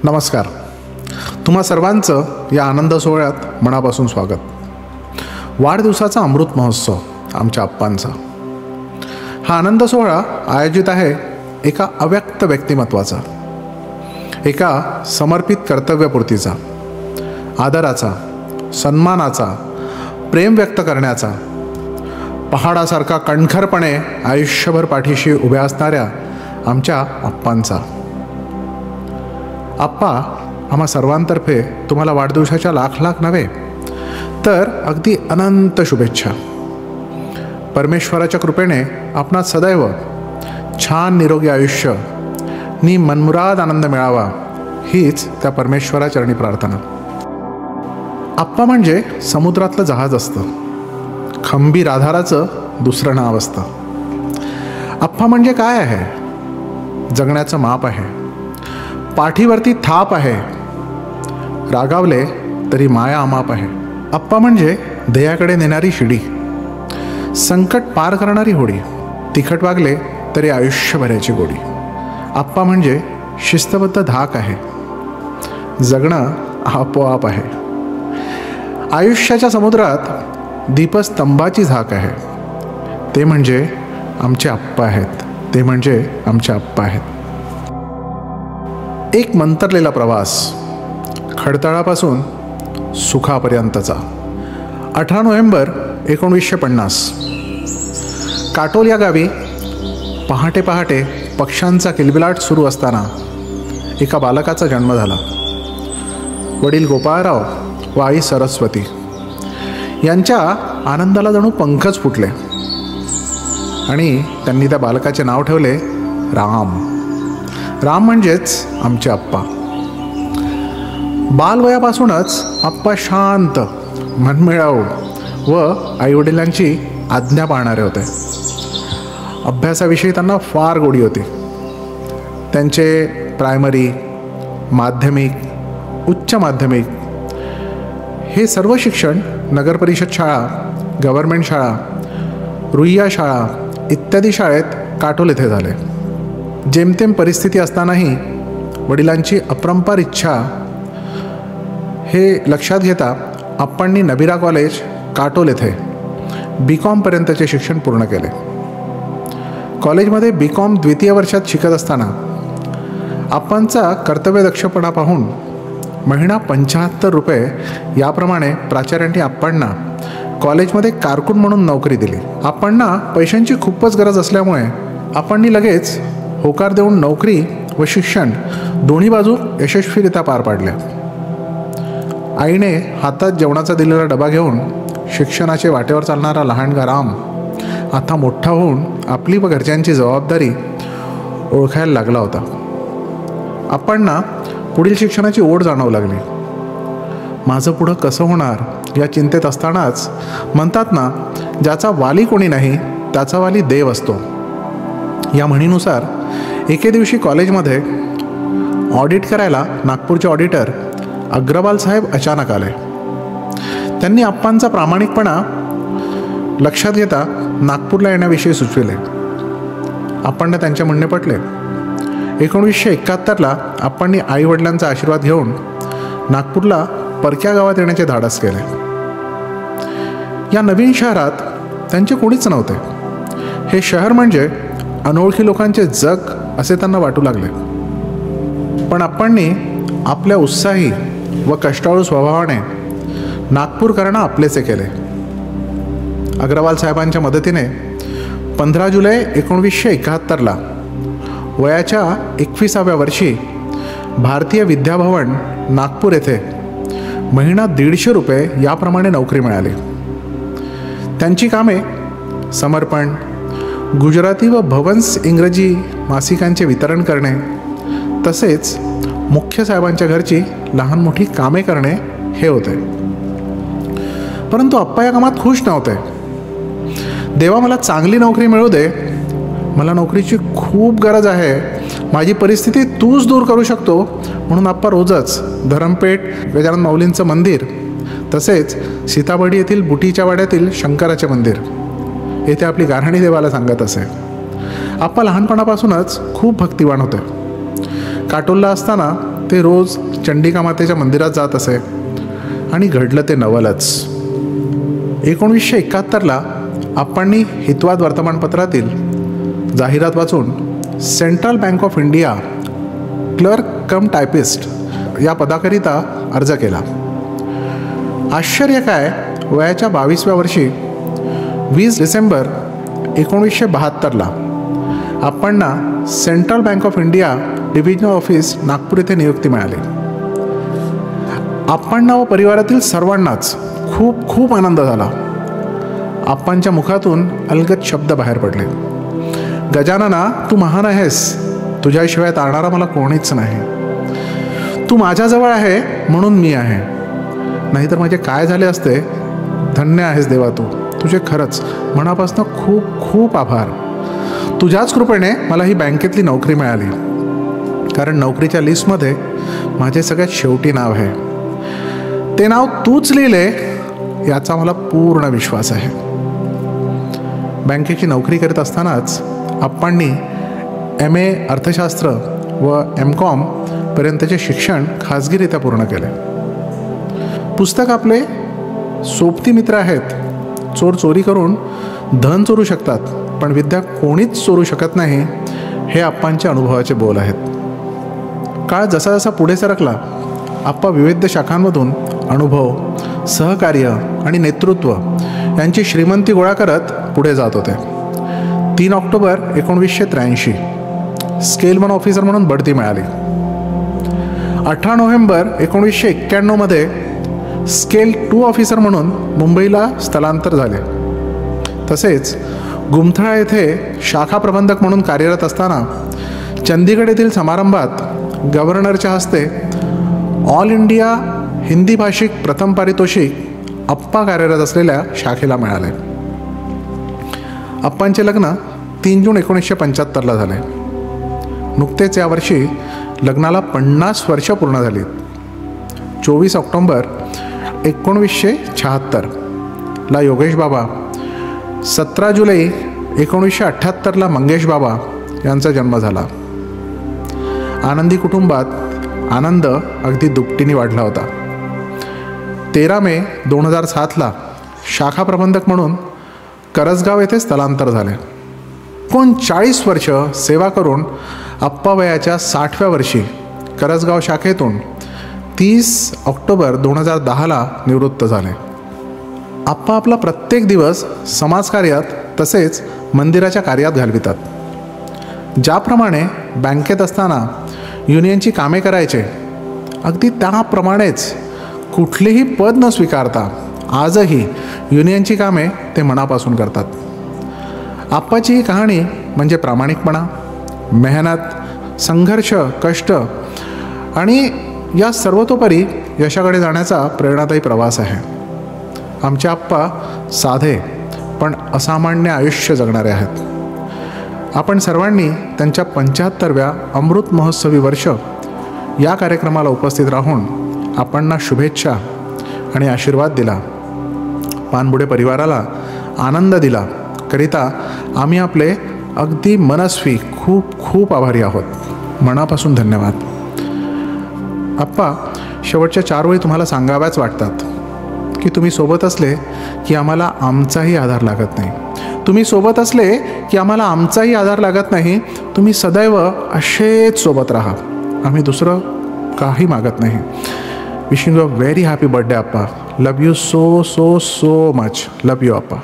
नमस्कार. तुम्हा सर्वांचं या आनंद सोहळ्यात मनापासून स्वागत. वाढदिवसाचा अमृत महोत्सव आमच्या आप्पांचा. हा आनंद सोहळा आयोजित आहे एका अव्यक्त व्यक्तिमत्वाचा, एका समर्पित कर्तव्यपूर्तीचा, आदराचा, सन्मानाचा, प्रेम व्यक्त करण्याचा, पहाडासारखा कणखरपणे आयुष्यभर पाठीशी उभ्या असणाऱ्या आमच्या आप्पांचा. आप्पा, आम्हा सर्वांतर्फे तुम्हाला वाढदिवसाच्या लाख लाख नव्हे तर अगदी अनंत शुभेच्छा. परमेश्वराच्या कृपेने आपणास सदैव छान निरोगी आयुष्य नि मनमुराद आनंद मिळावा हीच त्या परमेश्वराचरणी प्रार्थना. आप्पा म्हणजे समुद्रातलं जहाज असतं, खंबीर आधाराचं दुसरं नाव असतं. आप्पा म्हणजे काय आहे? जगण्याचं माप आहे, पाठीवरती थाप आहे, रागावले तरी माया अमाप आहे. आप्पा म्हणजे ध्येयाकडे नेणारी शिडी, संकट पार करणारी होडी, तिखट वागले तरी आयुष्यभराची गोडी. आप्पा म्हणजे शिस्तबद्ध धाक आहे, जगणं आपोआप आहे. आयुष्याच्या समुद्रात दीपस्तंभाची झाक आहे. ते म्हणजे आमचे आप्पा आहेत, ते म्हणजे आमचे आप्पा आहेत. एक मंतरलेला प्रवास, खडतळापासून सुखापर्यंतचा. 18 नोव्हेंबर 1950. काटोल या गावी पहाटे पहाटे पक्ष्यांचा किलबिलाट सुरू असताना एका बालकाचा जन्म झाला. वडील गोपाळराव व आई सरस्वती यांच्या आनंदाला जणू पंखच फुटले आणि त्यांनी त्या बालकाचे नाव ठेवले राम. राम म्हणजेच आमचे आप्पा. बालवयापासूनच आप्पा शांत, मनमिळाऊ व आईवडिलांची आज्ञा पाळणारे होते. अभ्यासाविषयी त्यांना फार गोडी होती. त्यांचे प्रायमरी, माध्यमिक, उच्च माध्यमिक हे सर्व शिक्षण नगरपरिषद शाळा, गव्हर्मेंट शाळा, रुईया शाळा इत्यादी शाळेत काटोल येथे झाले. जेमतेम परिस्थिती असतानाही वडिलांची अपरंपार इच्छा हे लक्षात घेता आप्पांनी नबिरा कॉलेज काटोल येथे BCom पर्यंतचे शिक्षण पूर्ण केले. कॉलेजमध्ये BCom द्वितीय वर्षात शिकत असताना आप्पांचा कर्तव्यदक्षपणा पाहून महिना 75 रुपये याप्रमाणे प्राचार्यांनी आप्पांना कॉलेजमध्ये कारकून म्हणून नोकरी दिली. आप्पांना पैशांची खूपच गरज असल्यामुळे आप्पांनी लगेच होकार देऊन नोकरी व शिक्षण दोन्ही बाजू यशस्वीरित्या पार पाडल्या. आईने हातात जेवणाचा दिलेला डबा घेऊन शिक्षणाचे वाटेवर चालणारा लहानगा राम आता मोठा होऊन आपली व घरच्यांची जबाबदारी ओळखायला लागला होता. आप्पांना पुढील शिक्षणाची ओढ जाणवू लागली. माझं पुढं कसं होणार या चिंतेत असतानाच म्हणतात ना, ज्याचा वाली कोणी नाही त्याचा वाली देव असतो. या म्हणीनुसार एके दिवशी कॉलेजमध्ये ऑडिट करायला नागपूरचे ऑडिटर अग्रवाल साहेब अचानक आले. त्यांनी आप्पांचा प्रामाणिकपणा लक्षात घेता नागपूरला येण्याविषयी सुचविले. आप्पांना त्यांचे म्हणणे पटले. 1971ला आप्पांनी आईवडिलांचा आशीर्वाद घेऊन नागपूरला परक्या गावात येण्याचे धाडस केले. या नवीन शहरात त्यांचे कोणीच नव्हते. हे शहर म्हणजे अनोळखी लोकांचे जग असे त्यांना वाटू लागले. पण आप्पांनी आपल्या उत्साही व कष्टाळू स्वभावाने नागपूर करणं आपलेसे केले. अग्रवाल साहेबांच्या मदतीने 15 जुलै 1971ला वयाच्या 21व्या वर्षी भारतीय विद्याभवन नागपूर येथे महिना 150 रुपये याप्रमाणे नोकरी मिळाली. त्यांची कामे समर्पण, गुजराती व भवन्स इंग्रजी मासिकांचे वितरण करणे तसेच मुख्य साहेबांच्या घरची लहान मोठी कामे करणे हे होते. परंतु आप्पा या कामात खुश नव्हते. देवा, मला चांगली नोकरी मिळू दे, मला नोकरीची खूप गरज आहे, माझी परिस्थिती तूच दूर करू शकतो म्हणून आप्पा रोजच धरमपेठ गजानन माऊलींचं मंदिर तसेच सीताबर्डी येथील बुटीच्या वाड्यातील शंकराचे मंदिर येथे आपली गाऱ्हाणी देवाला सांगत असे. आप्पा लहानपणापासूनच खूप भक्तिवान होते. काटोलला असताना ते रोज चंडिका मातेच्या मंदिरात जात असे आणि घडलं ते नवलच. 1971ला आप्पांनी हितवाद वर्तमानपत्रातील जाहिरात वाचून central bank of India clerk come typist या पदाकरिता अर्ज केला. आश्चर्य काय, वयाच्या 22व्या वर्षी 20 डिसेंबर 1972ला आप्पांना central bank of India divisional office Nagpur येथे नियुक्ती मिळाली. आप्पांना व परिवारातील सर्वांनाच खूप खूप आनंद झाला. आप्पांच्या मुखातून अलगद शब्द बाहेर पडले. गजानना, तू महान आहेस, तुझ्याशिवाय तारणारा मला कोणीच नाही. तू माझ्याजवळ आहे म्हणून मी आहे, नाहीतर माझे काय झाले असते. धन्य आहेस देवा तू, तुझे खरंच मनापासून खूप खूप आभार. तुझ्याच कृपेने मला ही बँकेतली नोकरी मिळाली, कारण नोकरीच्या लिस्टमध्ये माझे सगळ्यात शेवटी नाव आहे. ते नाव तूच लिहिले याचा मला पूर्ण विश्वास आहे. बँकेची नोकरी करीत असतानाच आप्पांनी MA अर्थशास्त्र व MCOM पर्यंतचे शिक्षण खाजगीरित्या पूर्ण केले. पुस्तक आपले सोबती मित्र आहेत. चोर चोरी करून धन चोरू शकतात, पण विद्या कोणीच चोरू शकत नाही, हे आप्पांच्या अनुभवाचे बोल आहेत. काळ जसा जसा पुढे सरकला, आप्पा विविध शाखांमधून अनुभव, सहकार्य आणि नेतृत्व यांची श्रीमंती गोळा करत पुढे जात होते. 3 ऑक्टोबर 1983 स्केल 1 ऑफिसर म्हणून बढती मिळाली. 18 नोव्हेंबर 1991मध्ये स्केल 2 ऑफिसर म्हणून मुंबईला स्थलांतर झाले. तसेच गुमथळा येथे शाखा प्रबंधक म्हणून कार्यरत असताना चंदीगड येथील समारंभात गव्हर्नरच्या हस्ते ऑल इंडिया हिंदी भाषिक प्रथम पारितोषिक आप्पा कार्यरत असलेल्या शाखेला मिळाले. आप्पांचे लग्न 3 जून 1975ला झाले. नुकतेच यावर्षी लग्नाला 50 वर्ष पूर्ण झाली. 24 ऑक्टोबर 1976ला योगेश बाबा, 17 जुलै 1978ला मंगेश बाबा यांचा जन्म झाला. आनंदी कुटुंबात आनंद अगदी दुपटीने वाढला होता. 13 मे 2007ला शाखा प्रबंधक म्हणून करसगाव येथे स्थलांतर झाले. 39 वर्ष सेवा करून आप्पा वयाच्या 60व्या वर्षी करसगाव शाखेतून 30 ऑक्टोबर 2010ला निवृत्त झाले. आप्पा आपला प्रत्येक दिवस समाजकार्यात तसेच मंदिराच्या कार्यात घालवितात. ज्याप्रमाणे बँकेत असताना युनियनची कामे करायचे, अगदी त्याप्रमाणेच कुठलेही पद न स्वीकारता आजही युनियनची कामे ते मनापासून करतात. आप्पाची ही कहाणी म्हणजे प्रामाणिकपणा, मेहनत, संघर्ष, कष्ट आणि या सर्वतोपरी यशाकडे जाण्याचा प्रेरणादायी प्रवास आहे. आमचे आप्पा साधे पण असामान्य आयुष्य जगणारे आहेत. आपण सर्वांनी त्यांच्या 75व्या अमृत महोत्सवी वर्ष या कार्यक्रमाला उपस्थित राहून आपणना शुभेच्छा आणि आशीर्वाद दिला, पानबुडे परिवाराला आनंद दिला करिता आम्ही आपले अगदी मनस्वी खूप खूप आभारी आहोत. मनापासून धन्यवाद. आप्पा, शेवटच्या 4 वेळी तुम्हाला सांगाव्याच वाटतात की तुम्ही सोबत असले की आम्हाला आमचाही आधार लागत नाही. तुम्ही सोबत असले की आम्हाला आमचाही आधार लागत नाही. तुम्ही सदैव असेच सोबत राहा. आम्ही दुसरं काही मागत नाही. Wishing you a very happy birthday Appa. Love you so so so much. Love you Appa.